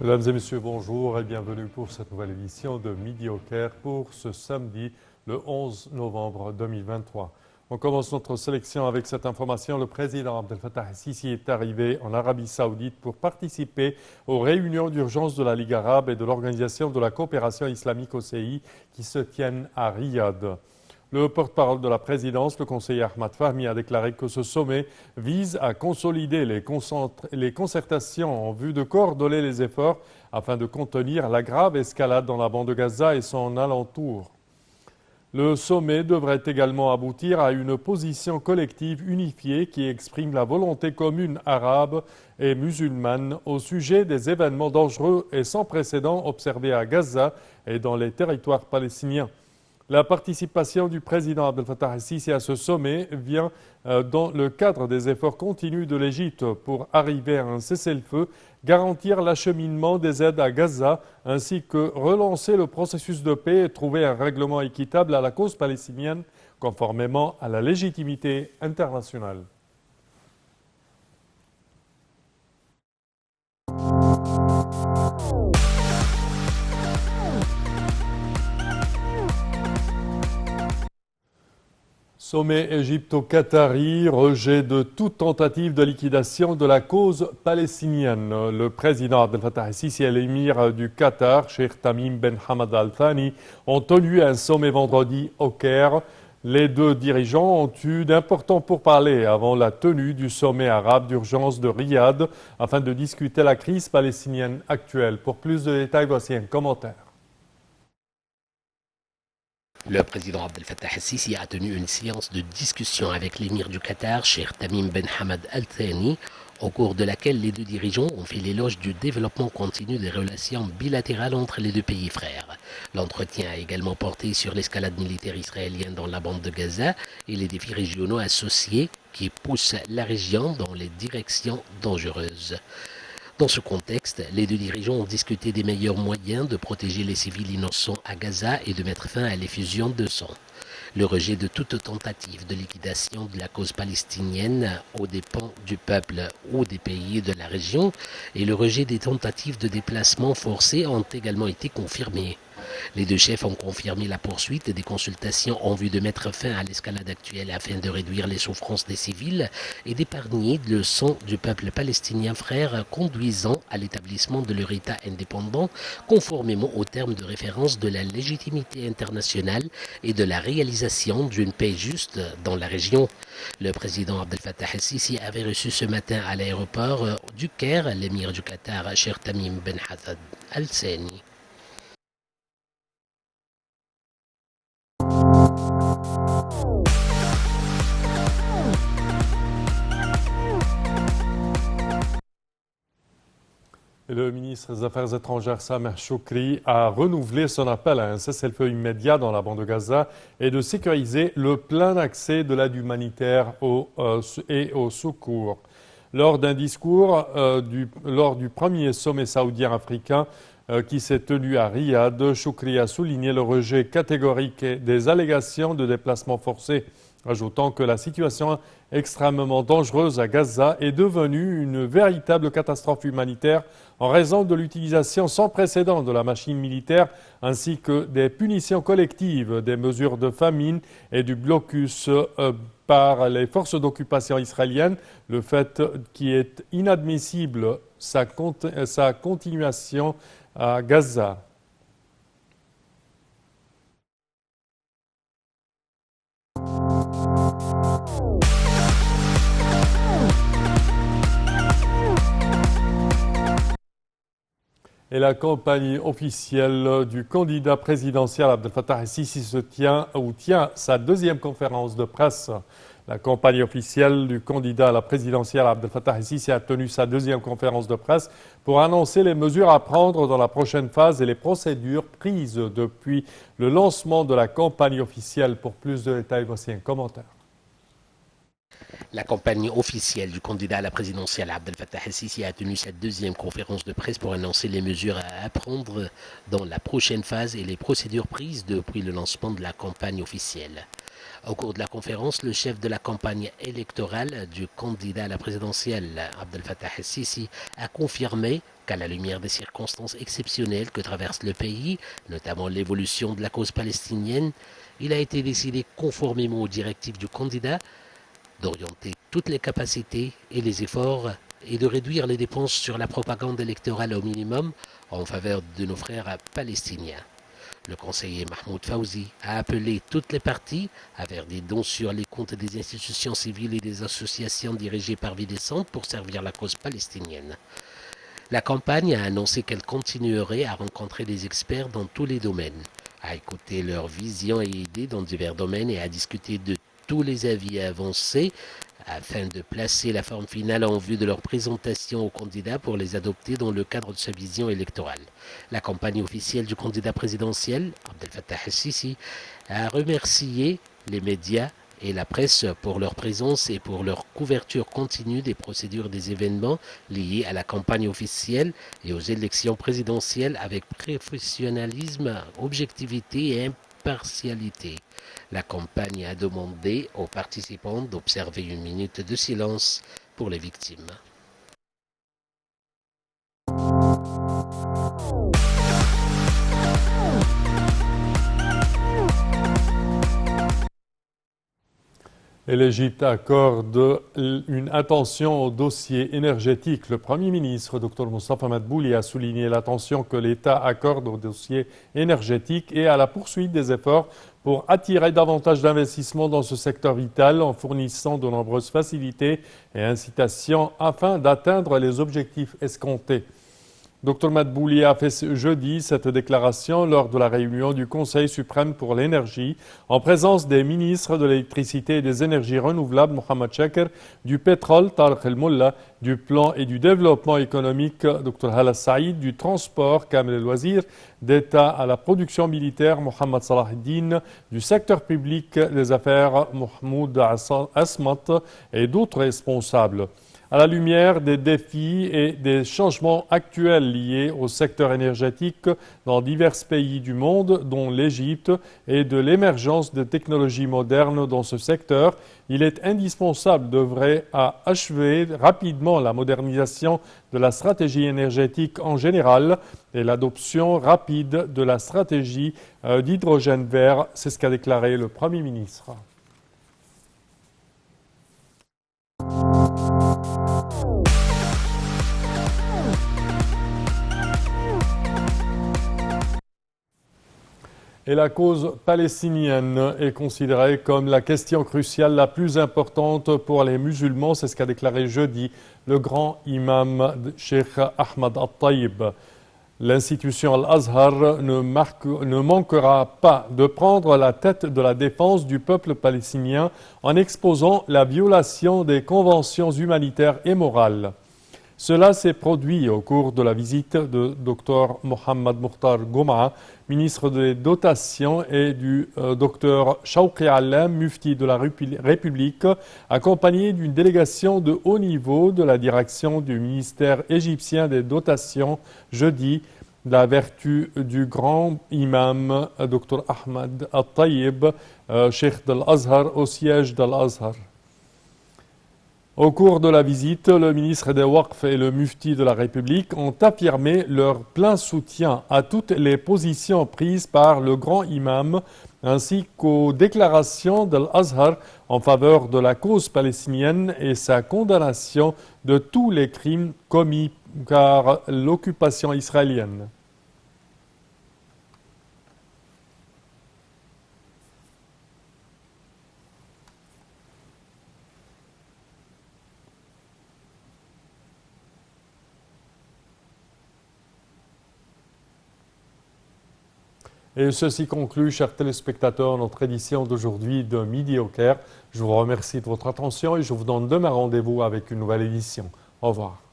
Mesdames et messieurs, bonjour et bienvenue pour cette nouvelle édition de Midi au Caire pour ce samedi, le 11 novembre 2023. On commence notre sélection avec cette information. Le président Abdel Fattah el-Sisi est arrivé en Arabie Saoudite pour participer aux réunions d'urgence de la Ligue arabe et de l'Organisation de la coopération islamique OCI qui se tiennent à Riyad. Le porte-parole de la présidence, le conseiller Ahmad Fahmi, a déclaré que ce sommet vise à consolider les concertations en vue de coordonner les efforts afin de contenir la grave escalade dans la bande de Gaza et son alentour. Le sommet devrait également aboutir à une position collective unifiée qui exprime la volonté commune arabe et musulmane au sujet des événements dangereux et sans précédent observés à Gaza et dans les territoires palestiniens. La participation du président Abdel Fattah el-Sisi à ce sommet vient dans le cadre des efforts continus de l'Égypte pour arriver à un cessez-le-feu, garantir l'acheminement des aides à Gaza, ainsi que relancer le processus de paix et trouver un règlement équitable à la cause palestinienne, conformément à la légitimité internationale. Sommet égypto-qatari, rejet de toute tentative de liquidation de la cause palestinienne. Le président Abdel Fattah el-Sisi et l'émir du Qatar, Sheikh Tamim Ben Hamad Al Thani, ont tenu un sommet vendredi au Caire. Les deux dirigeants ont eu d'importants pourparlers avant la tenue du sommet arabe d'urgence de Riyad afin de discuter la crise palestinienne actuelle. Pour plus de détails, voici un commentaire. Le président Abdel Fattah el-Sisi a tenu une séance de discussion avec l'émir du Qatar, Sheikh Tamim Ben Hamad Al Thani, au cours de laquelle les deux dirigeants ont fait l'éloge du développement continu des relations bilatérales entre les deux pays frères. L'entretien a également porté sur l'escalade militaire israélienne dans la bande de Gaza et les défis régionaux associés qui poussent la région dans les directions dangereuses. Dans ce contexte, les deux dirigeants ont discuté des meilleurs moyens de protéger les civils innocents à Gaza et de mettre fin à l'effusion de sang. Le rejet de toute tentative de liquidation de la cause palestinienne aux dépens du peuple ou des pays de la région et le rejet des tentatives de déplacement forcés ont également été confirmés. Les deux chefs ont confirmé la poursuite des consultations en vue de mettre fin à l'escalade actuelle afin de réduire les souffrances des civils et d'épargner le sang du peuple palestinien frère conduisant à l'établissement de leur État indépendant conformément aux termes de référence de la légitimité internationale et de la réalisation d'une paix juste dans la région. Le président Abdel Fattah el-Sisi avait reçu ce matin à l'aéroport du Caire l'émir du Qatar, Sheikh Tamim Ben Hamad Al Thani. Le ministre des Affaires étrangères Sameh Choukri a renouvelé son appel à un cessez-le-feu immédiat dans la bande de Gaza et de sécuriser le plein accès de l'aide humanitaire et au secours. Lors d'un discours lors du premier sommet saoudien-africain qui s'est tenu à Riyad, Choukri a souligné le rejet catégorique des allégations de déplacement forcé, ajoutant que la situation extrêmement dangereuse à Gaza est devenue une véritable catastrophe humanitaire en raison de l'utilisation sans précédent de la machine militaire ainsi que des punitions collectives, des mesures de famine et du blocus par les forces d'occupation israéliennes, le fait qui est inadmissible sa continuation à Gaza. Et la campagne officielle du candidat présidentiel Abdel Fattah el-Sisi tient sa deuxième conférence de presse. La campagne officielle du candidat à la présidentielle Abdel Fattah el-Sisi a tenu sa deuxième conférence de presse pour annoncer les mesures à prendre dans la prochaine phase et les procédures prises depuis le lancement de la campagne officielle. Pour plus de détails, voici un commentaire. La campagne officielle du candidat à la présidentielle Abdel Fattah el-Sisi a tenu sa deuxième conférence de presse pour annoncer les mesures à prendre dans la prochaine phase et les procédures prises depuis le lancement de la campagne officielle. Au cours de la conférence, le chef de la campagne électorale du candidat à la présidentielle, Abdel Fattah el-Sisi, a confirmé qu'à la lumière des circonstances exceptionnelles que traverse le pays, notamment l'évolution de la cause palestinienne, il a été décidé, conformément aux directives du candidat, d'orienter toutes les capacités et les efforts et de réduire les dépenses sur la propagande électorale au minimum en faveur de nos frères palestiniens. Le conseiller Mahmoud Fawzi a appelé toutes les parties à faire des dons sur les comptes des institutions civiles et des associations dirigées par Vie décente pour servir la cause palestinienne. La campagne a annoncé qu'elle continuerait à rencontrer des experts dans tous les domaines, à écouter leurs visions et idées dans divers domaines et à discuter de tous les avis avancés afin de placer la forme finale en vue de leur présentation aux candidats pour les adopter dans le cadre de sa vision électorale. La campagne officielle du candidat présidentiel, Abdel Fattah el-Sisi, a remercié les médias et la presse pour leur présence et pour leur couverture continue des procédures des événements liés à la campagne officielle et aux élections présidentielles avec professionnalisme, objectivité et impartialité. La campagne a demandé aux participants d'observer une minute de silence pour les victimes. Et l'Égypte accorde une attention au dossier énergétique. Le Premier ministre, Dr Moustapha Madbouli, a souligné l'attention que l'État accorde au dossier énergétique et à la poursuite des efforts pour attirer davantage d'investissements dans ce secteur vital en fournissant de nombreuses facilités et incitations afin d'atteindre les objectifs escomptés. Dr Madbouli a fait jeudi cette déclaration lors de la réunion du Conseil suprême pour l'énergie en présence des ministres de l'électricité et des énergies renouvelables Mohamed Shaker, du pétrole Tariq El-Molla, du plan et du développement économique Dr Hala Saïd, du transport Kamel El-Wazir, d'État à la production militaire Mohamed Salahuddin, du secteur public des affaires Mahmoud Asmat et d'autres responsables. À la lumière des défis et des changements actuels liés au secteur énergétique dans divers pays du monde, dont l'Égypte, et de l'émergence de technologies modernes dans ce secteur, il est indispensable d'œuvrer à achever rapidement la modernisation de la stratégie énergétique en général et l'adoption rapide de la stratégie d'hydrogène vert. C'est ce qu'a déclaré le Premier ministre. Et la cause palestinienne est considérée comme la question cruciale la plus importante pour les musulmans. C'est ce qu'a déclaré jeudi le grand imam Cheikh Ahmad Al-Tayyib. L'institution Al-Azhar ne manquera pas de prendre la tête de la défense du peuple palestinien en exposant la violation des conventions humanitaires et morales. Cela s'est produit au cours de la visite de Dr Mohamed Mukhtar Gouma, ministre des dotations, et du Dr Shawqi Allam, mufti de la République, accompagné d'une délégation de haut niveau de la direction du ministère égyptien des dotations jeudi, la vertu du grand imam Dr Ahmad Al-Tayyib, cheikh d'Al-Azhar, au siège d'Al-Azhar. Au cours de la visite, le ministre des Waqf et le mufti de la République ont affirmé leur plein soutien à toutes les positions prises par le grand imam ainsi qu'aux déclarations d'Al-Azhar en faveur de la cause palestinienne et sa condamnation de tous les crimes commis par l'occupation israélienne. Et ceci conclut, chers téléspectateurs, notre édition d'aujourd'hui de Midi au Caire. Je vous remercie de votre attention et je vous donne demain rendez-vous avec une nouvelle édition. Au revoir.